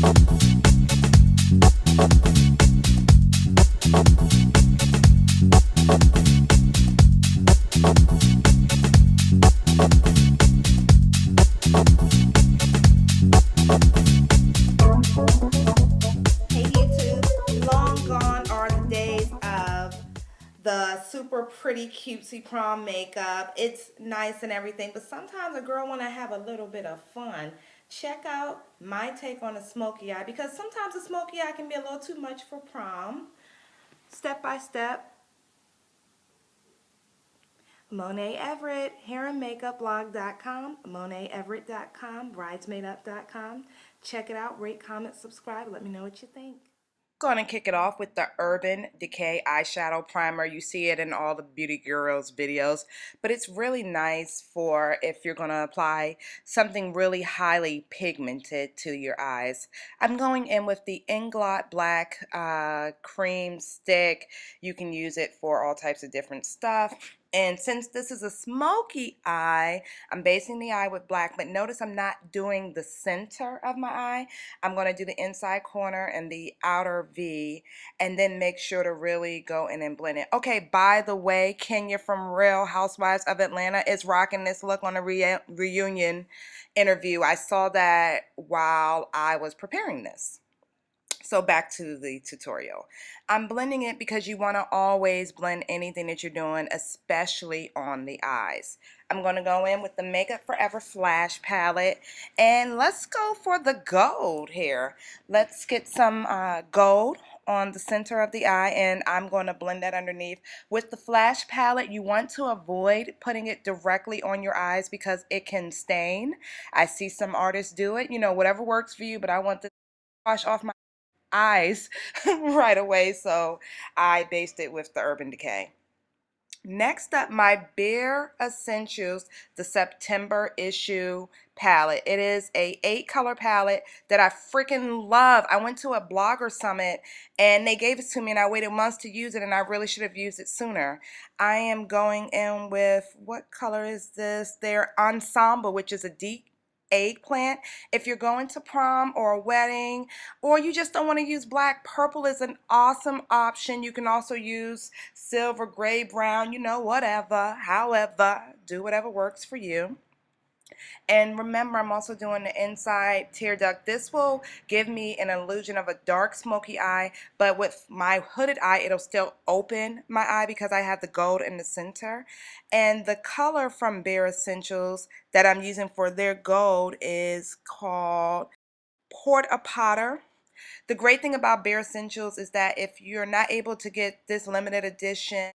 Hey YouTube, long gone are the days of the super pretty cutesy prom makeup. It's nice and everything, but sometimes a girl want to have a little bit of fun. Check out my take on a smoky eye, because sometimes a smoky eye can be a little too much for prom. Step by step. Monet Everett, hairandmakeupblog.com, moneteverett.com, bridesmadeup.com. Check it out, rate, comment, subscribe. Let me know what you think. Going to kick it off with the Urban Decay eyeshadow primer. You see it in all the beauty gurus videos, but it's really nice for if you're going to apply something really highly pigmented to your eyes. I'm going in with the Inglot Black cream stick. You can use it for all types of different stuff. And since this is a smoky eye, I'm basing the eye with black, but notice I'm not doing the center of my eye. I'm going to do the inside corner and the outer V, and then make sure to really go in and blend it. Okay, by the way, Kenya from Real Housewives of Atlanta is rocking this look on a reunion interview. I saw that while I was preparing this. So back to the tutorial. I'm blending it because you want to always blend anything that you're doing, especially on the eyes. I'm going to go in with the Makeup Forever Flash palette, and let's go for the gold here. Let's get some gold on the center of the eye, and I'm going to blend that underneath. With the Flash palette, you want to avoid putting it directly on your eyes because it can stain. I see some artists do it, you know, whatever works for you, but I want this to wash off my eyes right away, so I based it with the Urban Decay. Next up, my Bare Essentials, the September issue palette. It is a 8-color palette that I freaking love. I went to a blogger summit and they gave it to me, and I waited months to use it, and I really should have used it sooner. I am going in with, what color is this? Their Ensemble, which is a deep eggplant. If you're going to prom or a wedding, or you just don't want to use black, purple is an awesome option. You can also use silver, gray, brown, you know, whatever. However, do whatever works for you. And remember, I'm also doing the inside tear duct. This will give me an illusion of a dark smoky eye, but with my hooded eye, it'll still open my eye because I have the gold in the center. And the color from Bare Essentials that I'm using for their gold is called Port a Potter. The great thing about Bare Essentials is that if you're not able to get this limited edition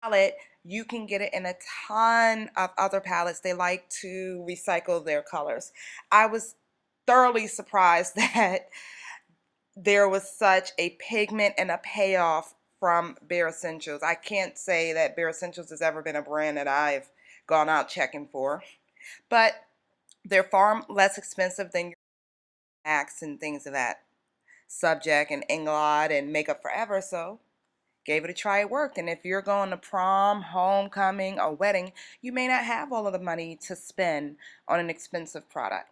palette, you can get it in a ton of other palettes. They like to recycle their colors. I was thoroughly surprised that there was such a pigment and a payoff from Bare Essentials. I can't say that Bare Essentials has ever been a brand that I've gone out checking for, but they're far less expensive than your Max and things of that subject, and Inglot and Makeup Forever, so gave it a try. It worked. And if you're going to prom, homecoming, or wedding, you may not have all of the money to spend on an expensive product.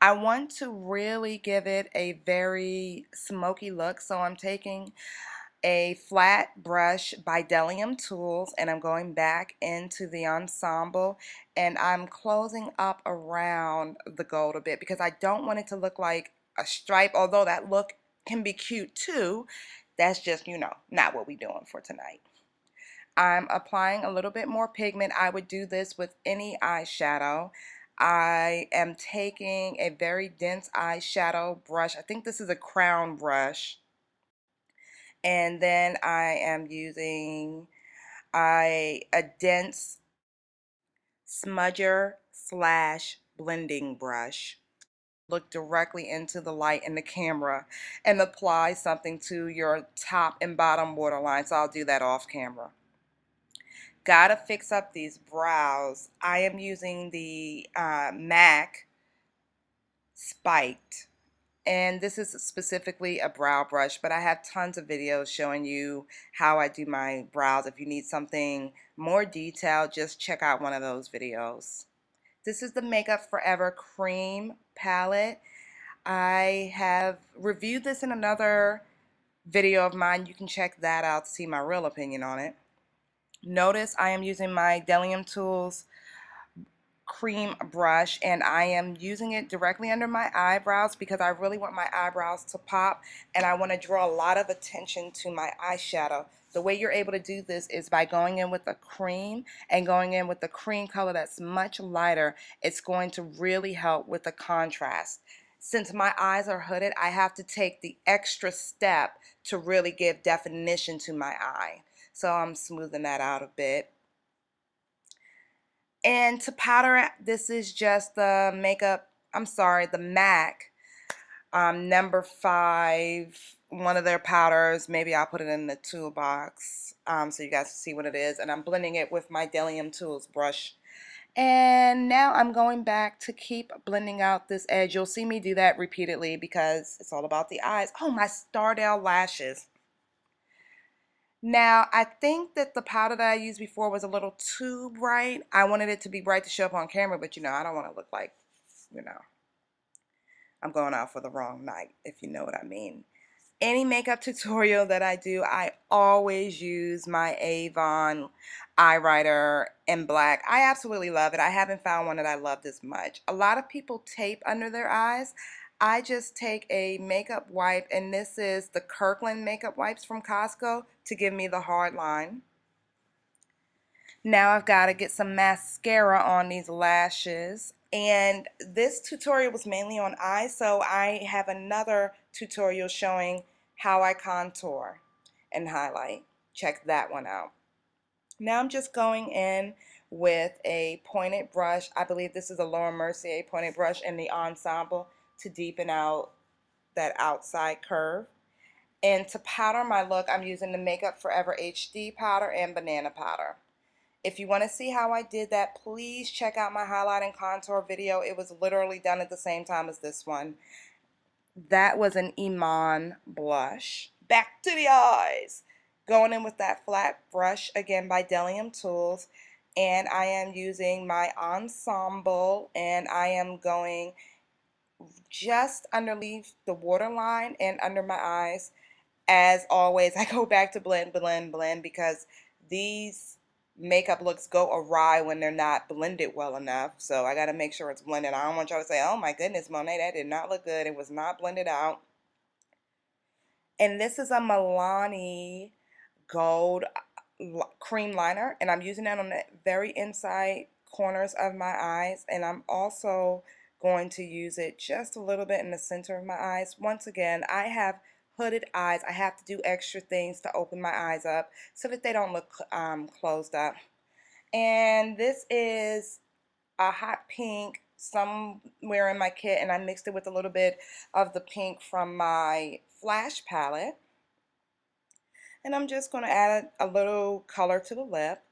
I want to really give it a very smoky look, so I'm taking a flat brush by Delium Tools, and I'm going back into the ensemble, and I'm closing up around the gold a bit because I don't want it to look like a stripe, although that look can be cute too. That's just, you know, not what we're doing for tonight. I'm applying a little bit more pigment. I would do this with any eyeshadow. I am taking a very dense eyeshadow brush. I think this is a crown brush. And then I am using a dense smudger slash blending brush. Look directly into the light in the camera and apply something to your top and bottom waterline. So I'll do that off camera. Gotta fix up these brows. I am using the MAC Spiked, and this is specifically a brow brush, but I have tons of videos showing you how I do my brows. If you need something more detailed, just check out one of those videos. This is the Makeup Forever Cream palette. I have reviewed this in another video of mine. You can check that out to see my real opinion on it. Notice I am using my Delium Tools cream brush, and I am using it directly under my eyebrows because I really want my eyebrows to pop, and I want to draw a lot of attention to my eyeshadow. The way you're able to do this is by going in with a cream and going in with the cream color that's much lighter. It's going to really help with the contrast. Since my eyes are hooded, I have to take the extra step to really give definition to my eye. So I'm smoothing that out a bit. And to powder, this is just the the MAC number 5, one of their powders. Maybe I'll put it in the toolbox so you guys can see what it is. And I'm blending it with my Delium Tools brush. And now I'm going back to keep blending out this edge. You'll see me do that repeatedly because it's all about the eyes. Oh, my Stardale lashes. Now, I think that the powder that I used before was a little too bright. I wanted it to be bright to show up on camera, but I don't want to look like, I'm going out for the wrong night, if you know what I mean. Any makeup tutorial that I do, I always use my Avon eye writer in black. I absolutely love it. I haven't found one that I love this much. A lot of people tape under their eyes. I just take a makeup wipe, and this is the Kirkland makeup wipes from Costco to give me the hard line. Now I've got to get some mascara on these lashes. And this tutorial was mainly on eyes, so I have another tutorial showing how I contour and highlight. Check that one out. Now I'm just going in with a pointed brush. I believe this is a Laura Mercier pointed brush in the Ensemble to deepen out that outside curve. And to powder my look, I'm using the Makeup Forever HD powder and banana powder. If you want to see how I did that, please check out my highlight and contour video. It was literally done at the same time as this one. That was an Iman blush. Back to the eyes. Going in with that flat brush, again by Delium Tools. And I am using my Ensemble, and I am going just underneath the waterline and under my eyes. As always, I go back to blend, blend, blend because these makeup looks go awry when they're not blended well enough. So I got to make sure it's blended. I don't want y'all to say, oh my goodness, Monet, that did not look good. It was not blended out. And this is a Milani Gold cream liner, and I'm using that on the very inside corners of my eyes, and I'm also going to use it just a little bit in the center of my eyes. Once again, I have hooded eyes. I have to do extra things to open my eyes up so that they don't look closed up. And this is a hot pink somewhere in my kit, and I mixed it with a little bit of the pink from my Flash palette. And I'm just going to add a little color to the lip.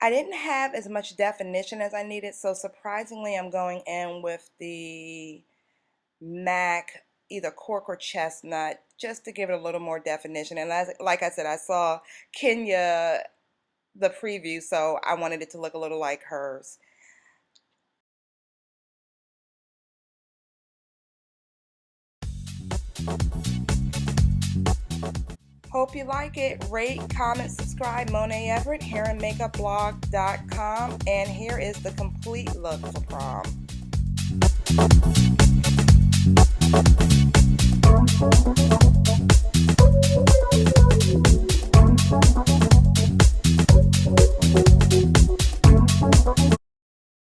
I didn't have as much definition as I needed, so surprisingly I'm going in with the MAC either cork or chestnut just to give it a little more definition. And like I said, I saw Kenya the preview, so I wanted it to look a little like hers. Hope you like it. Rate, comment, subscribe. Monet Everett, hairandmakeupblog.com. And here is the complete look for prom.